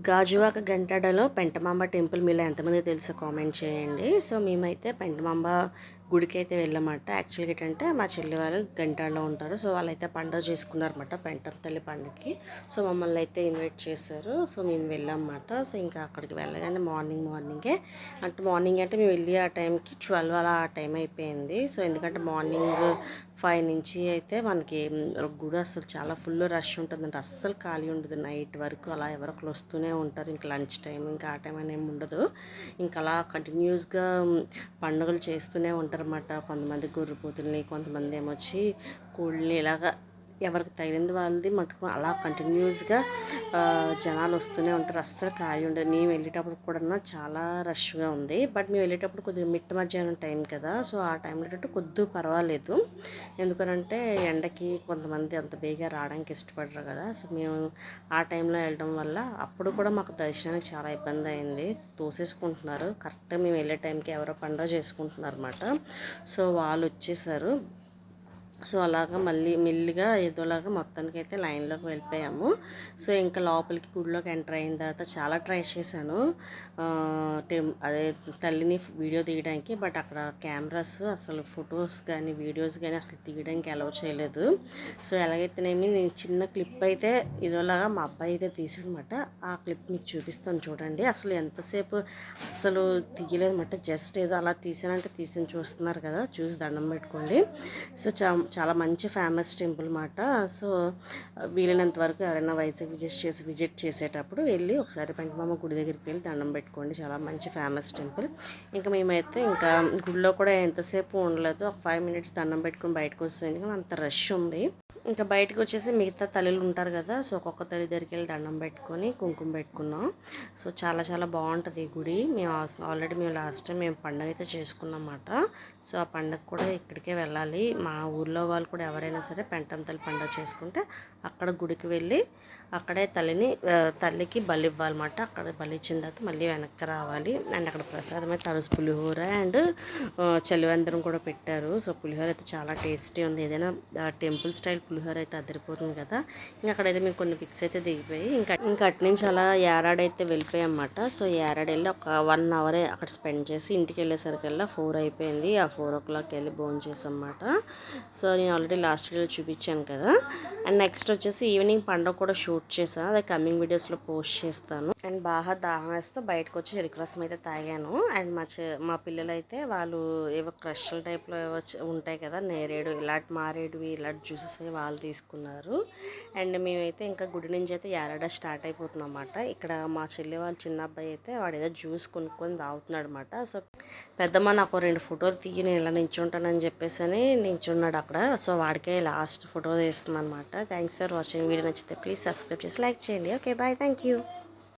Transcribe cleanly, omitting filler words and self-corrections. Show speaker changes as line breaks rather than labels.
Gajuwaka గంటాడలో Pentamamba temple మీలో ఎంతమంది తెలుసో కామెంట్ చేయండి. సో మేమైతే పెంటమాంబ గుడికి అయితే వెళ్ళామన్నమాట. యాక్చువల్గా ఏంటంటే మా చెల్లి వాళ్ళు గంటాడలో ఉంటారు. సో వాళ్ళైతే పండుగ చేసుకున్నారన్నమాట, పెంటం తల్లి పండుగకి. సో మమ్మల్ని అయితే ఇన్వైట్ చేశారు. సో మేము వెళ్ళామన్నమాట. సో ఇంకా అక్కడికి వెళ్ళగానే మార్నింగే అంటే మేము వెళ్ళి ఆ టైంకి 12 అలా ఆ టైం అయిపోయింది. సో ఎందుకంటే మార్నింగ్ 5 నుంచి అయితే మనకి గుడి అసలు చాలా ఫుల్ రష్ ఉంటుందంటే అస్సలు ఖాళీ ఉండదు. నైట్ వరకు అలా ఎవరొకరు వస్తూనే ఉంటారు. ఇంకా లంచ్ టైం ఇంకా ఆ టైం అని ఏమి ఉండదు. ఇంకా అలా కంటిన్యూస్గా పండుగలు చేస్తూనే ఉంటారన్నమాట. కొంతమంది గొర్రెపోతుల్ని, కొంతమంది ఏమొచ్చి కోళ్ళని ఇలాగా ఎవరికి తగిలింది వాళ్ళది మటుకు అలా కంటిన్యూస్గా జనాలు వస్తూనే ఉంటారు. అస్సలు ఖాళీ ఉండదు. మేము వెళ్ళేటప్పుడు కూడా చాలా రష్గా ఉంది. బట్ మేము వెళ్ళేటప్పుడు కొద్దిగా మిట్ట మధ్యాహ్నం టైం కదా. సో ఆ టైంలో ఏంటంటే కొద్దిగా పర్వాలేదు. ఎందుకనంటే ఎండకి కొంతమంది అంత బేగా రావడానికి ఇష్టపడరు కదా. సో మేము ఆ టైంలో వెళ్ళడం వల్ల అప్పుడు కూడా మాకు దర్శనానికి చాలా ఇబ్బంది అయింది. తోసేసుకుంటున్నారు. కరెక్ట్గా మేము వెళ్ళే టైంకి ఎవరో పండుగ చేసుకుంటున్నారు అన్నమాట. సో వాళ్ళు వచ్చేసారు. సో అలాగా మళ్ళీ మెల్లిగా ఏదోలాగా మొత్తానికి అయితే లైన్లోకి వెళ్ళిపోయాము. సో ఇంకా లోపలికి గుడిలోకి ఎంటర్ అయిన తర్వాత చాలా ట్రై చేశాను అదే తల్లిని వీడియో తీయడానికి. బట్ అక్కడ కెమెరాస్ అసలు ఫొటోస్ కానీ వీడియోస్ కానీ అసలు తీయడానికి అలౌ చేయలేదు. సో ఎలాగైతేనేమి నేను చిన్న క్లిప్ అయితే ఇదోలాగా మా అబ్బాయి అయితే తీసాడనమాట. ఆ క్లిప్ మీకు చూపిస్తాను చూడండి. అసలు ఎంతసేపు అస్సలు తీయలేదన్నమాట. జస్ట్ ఏదో అలా తీసానంటే తీసి చూస్తున్నారు కదా, చూసి దండం పెట్టుకోండి. సో చాలా మంచి ఫేమస్ టెంపుల్ మాట. సో వీలైనంత వరకు ఎవరైనా వైజాగ్ విజిట్ చేసేటప్పుడు వెళ్ళి ఒకసారి పెంటమాంబ గుడి దగ్గరికి వెళ్ళి దండం పెట్టుకోండి. చాలా మంచి ఫేమస్ టెంపుల్. ఇంకా మేమైతే ఇంకా గుడిలో కూడా ఎంతసేపు ఉండలేదు. ఒక 5 minutes దండం పెట్టుకొని బయటకు వస్తుంది. ఎందుకంటే అంత రష్ ఉంది. ఇంకా బయటకు వచ్చేసి మిగతా తల్లులు ఉంటారు కదా. సో ఒక్కొక్క తల్లి దగ్గరికి వెళ్ళి దండం పెట్టుకొని కుంకుమ పెట్టుకున్నాం. సో చాలా చాలా బాగుంటుంది ఈ గుడి. మేము లాస్ట్ టైం మేము పండుగ అయితే చేసుకున్నాం అన్నమాట. సో ఆ పండుగ కూడా ఇక్కడికే వెళ్ళాలి. మా ఊర్లో వాళ్ళు కూడా ఎవరైనా సరే పెంటం తల్లి పండుగ చేసుకుంటే అక్కడ గుడికి వెళ్ళి అక్కడే తల్లికి బలి ఇవ్వాలన్నమాట. అక్కడ బలి ఇచ్చిన తర్వాత మళ్ళీ వెనక్కి రావాలి. అండ్ అక్కడ ప్రసాదం అయితే తరుసు పులిహోర అండ్ చలివందరం కూడా పెట్టారు. సో పులిహోర అయితే చాలా టేస్టీ ఉంది. ఏదైనా టెంపుల్ స్టైల్ పులిహోర అయితే అదిరిపోతుంది కదా. ఇంకా అక్కడైతే మేము కొన్ని పిక్స్ అయితే దిగిపోయి ఇంకా అటు నుంచి అలా యారాడైతే వెళ్ళిపోయాం అన్నమాట. సో యారాడ్ వెళ్ళి ఒక 1 hour అక్కడ స్పెండ్ చేసి ఇంటికి వెళ్ళేసరికల్లా 4 అయిపోయింది. ఆ 4 o'clock వెళ్ళి భోజనం చేసాం అన్నమాట. సో నేను ఆల్రెడీ లాస్ట్ వీడియోలో చూపించాను కదా. అండ్ నెక్స్ట్ వచ్చేసి ఈవినింగ్ పండుగ కూడా షూట్ చేశాను. అదే కమింగ్ వీడియోస్లో పోస్ట్ చేస్తాను. అండ్ బాగా దాహం వేస్తే బయటకు వచ్చి చెరుకు రసం అయితే తాగాను. అండ్ మా పిల్లలు అయితే వాళ్ళు ఏవో క్రషల్ టైప్లో ఏవో ఉంటాయి కదా, నేరేడు ఇలాంటి మారేడువి ఇలాంటి జ్యూసెస్ వాళ్ళు తీసుకున్నారు. అండ్ మేమైతే ఇంకా గుడి నుంచి అయితే యారాడ స్టార్ట్ అయిపోతున్నాం అన్నమాట. ఇక్కడ మా చెల్లి వాళ్ళ చిన్న అబ్బాయి అయితే వాడు ఏదో జ్యూస్ కొనుక్కొని తాగుతున్నాడు అనమాట. సో పెద్దమ్మ నాకు 2 ఫోటోలు తీయి, నేను ఇలా నించుంటానని చెప్పేసి అని నించున్నాడు అక్కడ. సో వాడికే లాస్ట్ ఫోటో తీస్తుంది అనమాట. Thanks for watching. వీడియో నచ్చితే ప్లీజ్ సబ్స్క్రైబ్ చేసి లైక్ చేయండి. Okay bye, thank you.